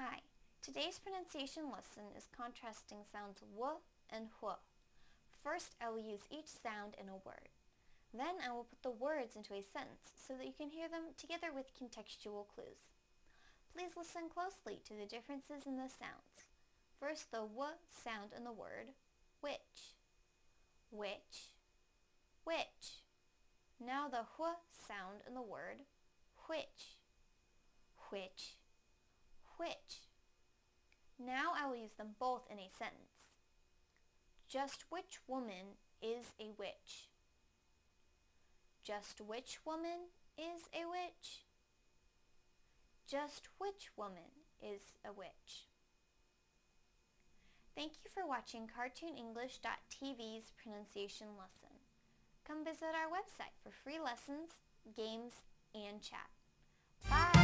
Hi, today's pronunciation lesson is contrasting sounds w and hu. First, I will use each sound in a word. Then I will put the words into a sentence so that you can hear them together with contextual clues. Please listen closely to the differences in the sounds. First, the w sound in the word which, which, which. Now the hu sound in the word which, which, which. Now I will use them both in a sentence. Just which woman is a witch? Just which woman is a witch? Just which woman is a witch? Thank you for watching CartoonEnglish.tv's pronunciation lesson. Come visit our website for free lessons, games, and chat. Bye!